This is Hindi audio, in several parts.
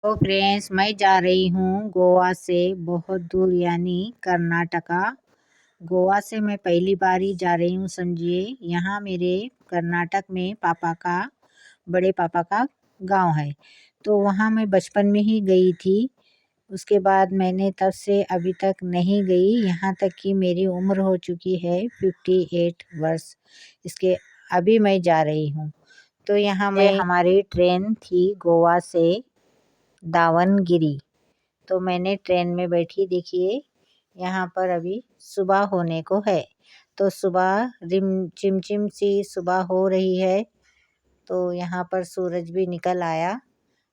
तो फ्रेंड्स मैं जा रही हूँ गोवा से बहुत दूर यानी कर्नाटका। गोवा से मैं पहली बार ही जा रही हूँ समझिए। यहाँ मेरे कर्नाटक में बड़े पापा का गांव है। तो वहाँ मैं बचपन में ही गई थी। उसके बाद मैंने तब से अभी तक नहीं गई, यहाँ तक कि मेरी उम्र हो चुकी है 58 वर्ष। इसके अभी मैं जा रही हूँ। तो यहाँ मैं हमारी ट्रेन थी गोवा से दावनगिरी। तो मैंने ट्रेन में बैठी, देखिए यहाँ पर अभी सुबह होने को है। तो सुबह चिमचिम सी सुबह हो रही है। तो यहाँ पर सूरज भी निकल आया।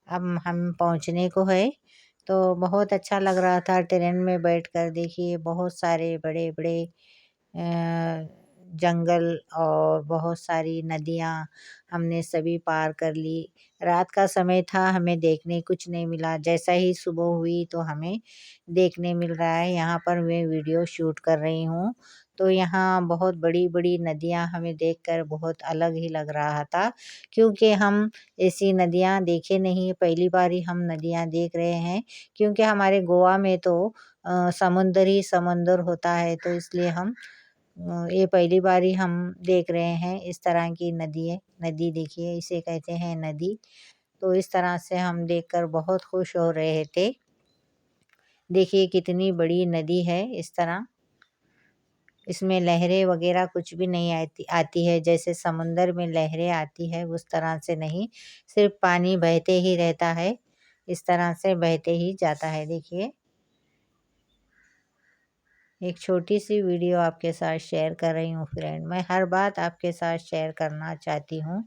अब हम पहुँचने को है। तो बहुत अच्छा लग रहा था ट्रेन में बैठकर। देखिए बहुत सारे बड़े बड़े जंगल और बहुत सारी नदियाँ हमने सभी पार कर ली। रात का समय था, हमें देखने कुछ नहीं मिला। जैसा ही सुबह हुई तो हमें देखने मिल रहा है। यहाँ पर मैं वीडियो शूट कर रही हूँ। तो यहाँ बहुत बड़ी बड़ी नदियाँ हमें देखकर बहुत अलग ही लग रहा था, क्योंकि हम ऐसी नदियाँ देखे नहीं, पहली बार ही हम नदियाँ देख रहे हैं। क्योंकि हमारे गोवा में तो समुंदर ही समुंदर होता है, तो इसलिए हम ये पहली बार ही हम देख रहे हैं इस तरह की नदी देखिए, इसे कहते हैं नदी। तो इस तरह से हम देखकर बहुत खुश हो रहे थे। देखिए कितनी बड़ी नदी है। इस तरह इसमें लहरें वगैरह कुछ भी नहीं आती है, जैसे समुंदर में लहरें आती है उस तरह से नहीं, सिर्फ पानी बहते ही रहता है। इस तरह से बहते ही जाता है। देखिए एक छोटी सी वीडियो आपके साथ शेयर कर रही हूँ फ्रेंड। मैं हर बात आपके साथ शेयर करना चाहती हूँ।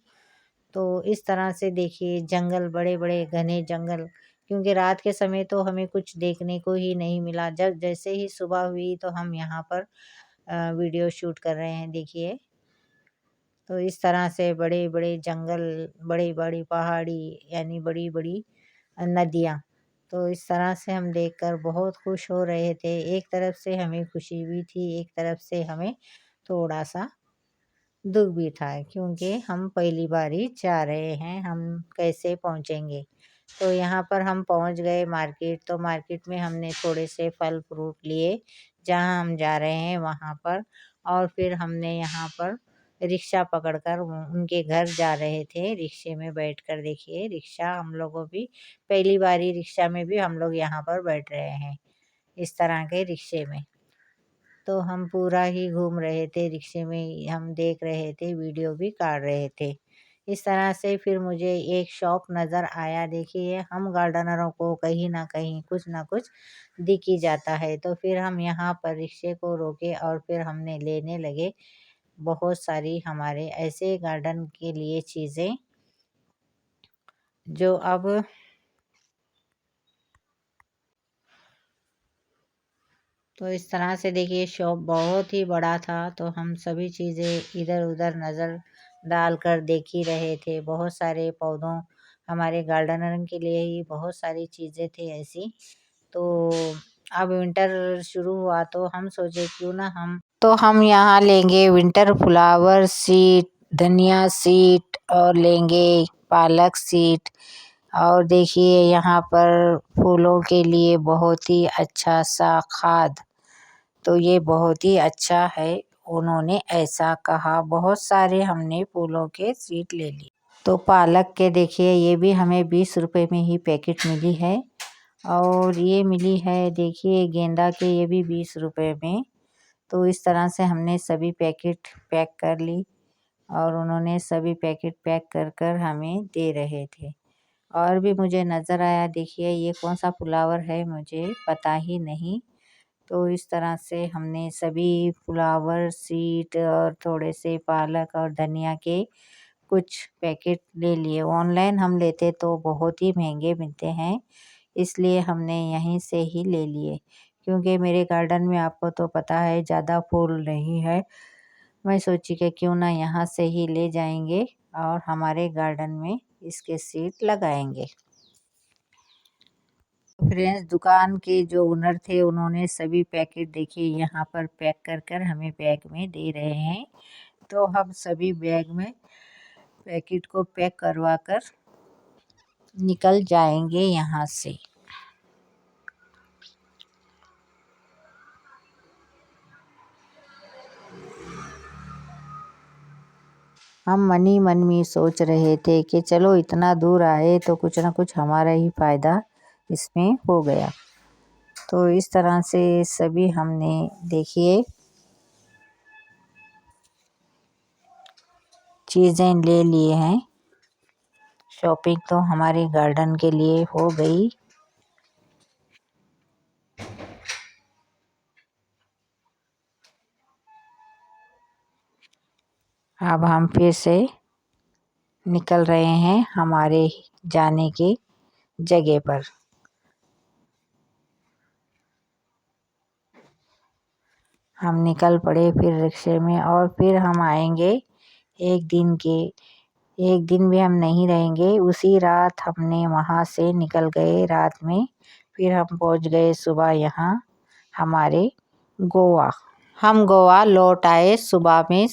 तो इस तरह से देखिए जंगल, बड़े बड़े घने जंगल, क्योंकि रात के समय तो हमें कुछ देखने को ही नहीं मिला। जब जैसे ही सुबह हुई तो हम यहाँ पर वीडियो शूट कर रहे हैं। देखिए तो इस तरह से बड़े बड़े जंगल, बड़ी बड़ी पहाड़ी यानी बड़ी बड़ी नदियाँ। तो इस तरह से हम देखकर बहुत खुश हो रहे थे। एक तरफ से हमें खुशी भी थी, एक तरफ से हमें थोड़ा-सा दुःख भी था, क्योंकि हम पहली बार ही जा रहे हैं, हम कैसे पहुँचेंगे। तो यहाँ पर हम पहुँच गए मार्केट। तो मार्केट में हमने थोड़े से फल फ्रूट लिए, जहाँ हम जा रहे हैं वहाँ पर। और फिर हमने यहाँ पर रिक्शा पकड़कर उनके घर जा रहे थे, रिक्शे में बैठकर। देखिए रिक्शा हम लोगों भी पहली बार रिक्शा में भी हम लोग यहाँ पर बैठ रहे हैं, इस तरह के रिक्शे में। तो हम पूरा ही घूम रहे थे रिक्शे में, हम देख रहे थे, वीडियो भी काट रहे थे। इस तरह से फिर मुझे एक शॉप नज़र आया। देखिए हम गार्डनरों को कहीं न कहीं कुछ न कुछ दिख ही जाता है। तो फिर हम यहाँ पर रिक्शे को रोके और फिर हमने लेने लगे बहुत सारी हमारे ऐसे गार्डन के लिए चीज़ें, जो अब तो इस तरह से देखिए शॉप बहुत ही बड़ा था। तो हम सभी चीज़ें इधर उधर नज़र डालकर देख ही रहे थे। बहुत सारे पौधों, हमारे गार्डनर के लिए ही बहुत सारी चीज़ें थी ऐसी। तो अब विंटर शुरू हुआ तो हम सोचे क्यों ना हम यहाँ लेंगे विंटर फ्लावर सीड, धनिया सीड और लेंगे पालक सीड। और देखिए यहाँ पर फूलों के लिए बहुत ही अच्छा सा खाद, तो ये बहुत ही अच्छा है। उन्होंने ऐसा कहा। बहुत सारे हमने फूलों के सीड ले लिए। तो पालक के देखिए ये भी हमें 20 रुपए में ही पैकेट मिली है। और ये मिली है देखिए गेंदा के, ये भी 20 रुपए में। तो इस तरह से हमने सभी पैकेट पैक कर ली और उन्होंने सभी पैकेट पैक कर कर हमें दे रहे थे। और भी मुझे नज़र आया। देखिए ये कौन सा फ्लावर है मुझे पता ही नहीं। तो इस तरह से हमने सभी फ्लावर सीड और थोड़े से पालक और धनिया के कुछ पैकेट ले लिए। ऑनलाइन हम लेते तो बहुत ही महंगे मिलते हैं, इसलिए हमने यहीं से ही ले लिए। क्योंकि मेरे गार्डन में आपको तो पता है ज़्यादा फूल नहीं है। मैं सोची कि क्यों ना यहाँ से ही ले जाएंगे और हमारे गार्डन में इसके सीड लगाएंगे। फ्रेंड्स दुकान के जो ओनर थे उन्होंने सभी पैकेट देखिए यहाँ पर पैक कर कर हमें बैग में दे रहे हैं। तो हम सभी बैग में पैकेट को पैक करवा कर निकल जाएंगे यहाँ से। हम मन ही मन में सोच रहे थे कि चलो इतना दूर आए तो कुछ ना कुछ हमारा ही फ़ायदा इसमें हो गया। तो इस तरह से सभी हमने देखिए चीज़ें ले लिए हैं। शॉपिंग तो हमारे गार्डन के लिए हो गई। अब हम फिर से निकल रहे हैं हमारे जाने की जगह पर। हम निकल पड़े फिर रिक्शे में और फिर हम आएंगे एक दिन भी हम नहीं रहेंगे। उसी रात हमने वहाँ से निकल गए रात में। फिर हम पहुँच गए सुबह यहाँ हमारे गोवा। हम गोवा लौट आए सुबह में।